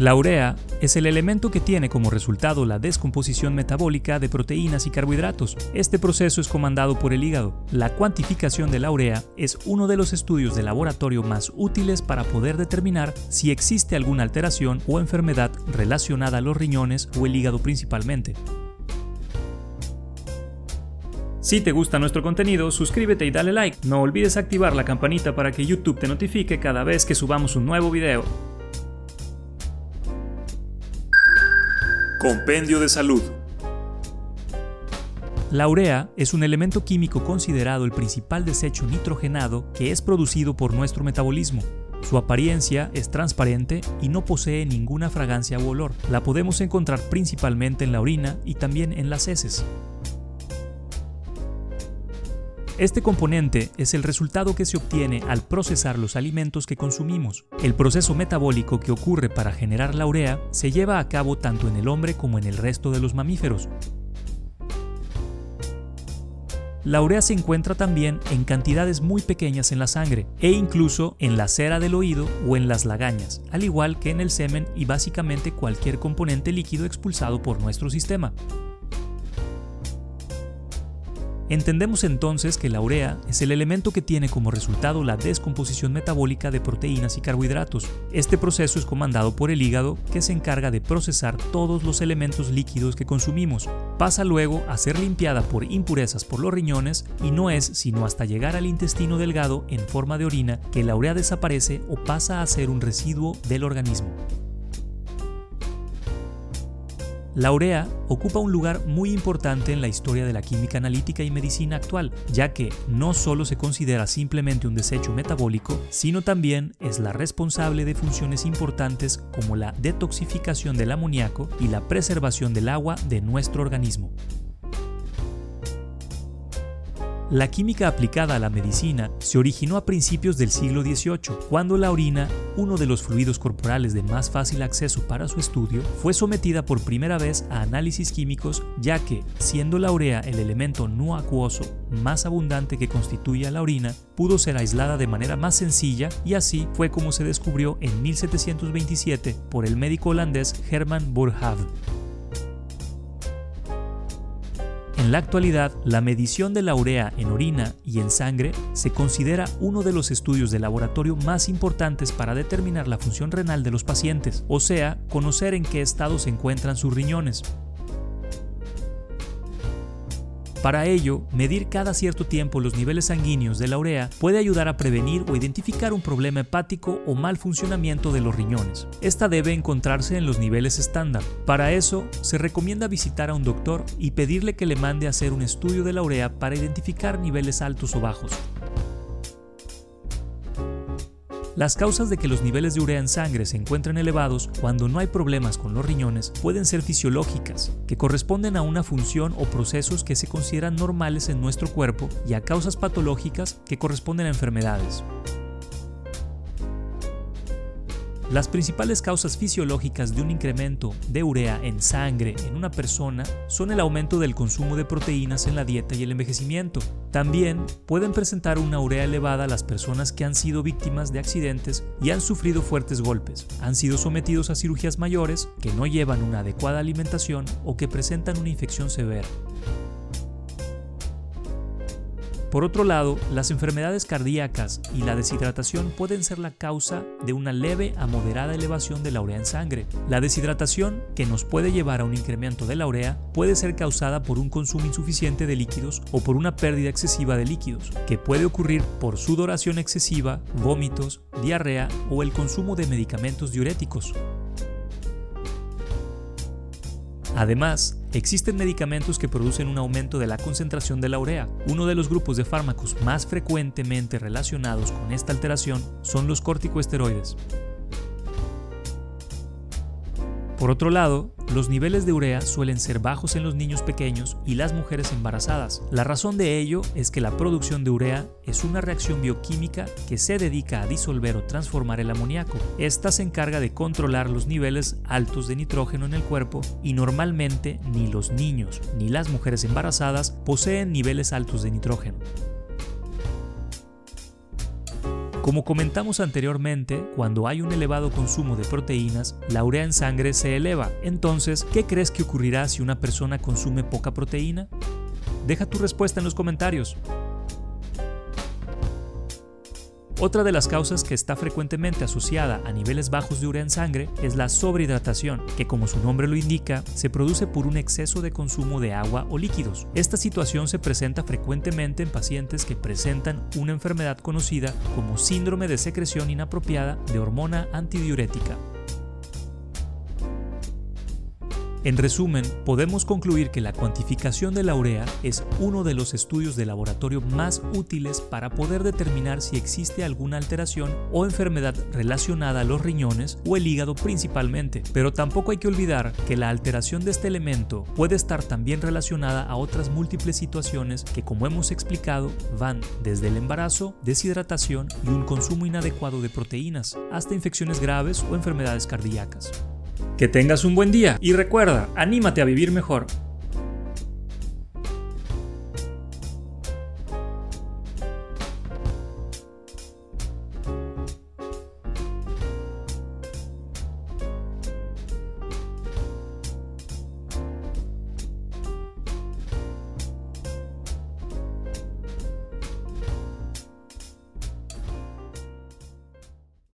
La urea es el elemento que tiene como resultado la descomposición metabólica de proteínas y carbohidratos. Este proceso es comandado por el hígado. La cuantificación de la urea es uno de los estudios de laboratorio más útiles para poder determinar si existe alguna alteración o enfermedad relacionada a los riñones o el hígado principalmente. Si te gusta nuestro contenido, suscríbete y dale like. No olvides activar la campanita para que YouTube te notifique cada vez que subamos un nuevo video. Compendio de salud. La urea es un elemento químico considerado el principal desecho nitrogenado que es producido por nuestro metabolismo. Su apariencia es transparente y no posee ninguna fragancia u olor. La podemos encontrar principalmente en la orina y también en las heces. Este componente es el resultado que se obtiene al procesar los alimentos que consumimos. El proceso metabólico que ocurre para generar la urea se lleva a cabo tanto en el hombre como en el resto de los mamíferos. La urea se encuentra también en cantidades muy pequeñas en la sangre e incluso en la cera del oído o en las lagañas, al igual que en el semen y básicamente cualquier componente líquido expulsado por nuestro sistema. Entendemos entonces que la urea es el elemento que tiene como resultado la descomposición metabólica de proteínas y carbohidratos. Este proceso es comandado por el hígado, que se encarga de procesar todos los elementos líquidos que consumimos. Pasa luego a ser limpiada por impurezas por los riñones y no es sino hasta llegar al intestino delgado en forma de orina que la urea desaparece o pasa a ser un residuo del organismo. La urea ocupa un lugar muy importante en la historia de la química analítica y medicina actual, ya que no solo se considera simplemente un desecho metabólico, sino también es la responsable de funciones importantes como la detoxificación del amoníaco y la preservación del agua de nuestro organismo. La química aplicada a la medicina se originó a principios del siglo XVIII, cuando la orina, uno de los fluidos corporales de más fácil acceso para su estudio, fue sometida por primera vez a análisis químicos, ya que, siendo la urea el elemento no acuoso más abundante que constituye a la orina, pudo ser aislada de manera más sencilla y así fue como se descubrió en 1727 por el médico holandés Herman Boerhaave. En la actualidad, la medición de la urea en orina y en sangre se considera uno de los estudios de laboratorio más importantes para determinar la función renal de los pacientes, o sea, conocer en qué estado se encuentran sus riñones. Para ello, medir cada cierto tiempo los niveles sanguíneos de la urea puede ayudar a prevenir o identificar un problema hepático o mal funcionamiento de los riñones. Esta debe encontrarse en los niveles estándar. Para eso, se recomienda visitar a un doctor y pedirle que le mande a hacer un estudio de la urea para identificar niveles altos o bajos. Las causas de que los niveles de urea en sangre se encuentren elevados cuando no hay problemas con los riñones pueden ser fisiológicas, que corresponden a una función o procesos que se consideran normales en nuestro cuerpo, y a causas patológicas que corresponden a enfermedades. Las principales causas fisiológicas de un incremento de urea en sangre en una persona son el aumento del consumo de proteínas en la dieta y el envejecimiento. También pueden presentar una urea elevada las personas que han sido víctimas de accidentes y han sufrido fuertes golpes, han sido sometidos a cirugías mayores, que no llevan una adecuada alimentación o que presentan una infección severa. Por otro lado, las enfermedades cardíacas y la deshidratación pueden ser la causa de una leve a moderada elevación de la urea en sangre. La deshidratación, que nos puede llevar a un incremento de la urea, puede ser causada por un consumo insuficiente de líquidos o por una pérdida excesiva de líquidos, que puede ocurrir por sudoración excesiva, vómitos, diarrea o el consumo de medicamentos diuréticos. Además, existen medicamentos que producen un aumento de la concentración de la urea. Uno de los grupos de fármacos más frecuentemente relacionados con esta alteración son los corticosteroides. Por otro lado, los niveles de urea suelen ser bajos en los niños pequeños y las mujeres embarazadas. La razón de ello es que la producción de urea es una reacción bioquímica que se dedica a disolver o transformar el amoníaco. Esta se encarga de controlar los niveles altos de nitrógeno en el cuerpo y normalmente ni los niños ni las mujeres embarazadas poseen niveles altos de nitrógeno. Como comentamos anteriormente, cuando hay un elevado consumo de proteínas, la urea en sangre se eleva. Entonces, ¿qué crees que ocurrirá si una persona consume poca proteína? Deja tu respuesta en los comentarios. Otra de las causas que está frecuentemente asociada a niveles bajos de urea en sangre es la sobrehidratación, que como su nombre lo indica, se produce por un exceso de consumo de agua o líquidos. Esta situación se presenta frecuentemente en pacientes que presentan una enfermedad conocida como síndrome de secreción inapropiada de hormona antidiurética. En resumen, podemos concluir que la cuantificación de la urea es uno de los estudios de laboratorio más útiles para poder determinar si existe alguna alteración o enfermedad relacionada a los riñones o el hígado principalmente. Pero tampoco hay que olvidar que la alteración de este elemento puede estar también relacionada a otras múltiples situaciones que, como hemos explicado, van desde el embarazo, deshidratación y un consumo inadecuado de proteínas, hasta infecciones graves o enfermedades cardíacas. Que tengas un buen día y recuerda, anímate a vivir mejor.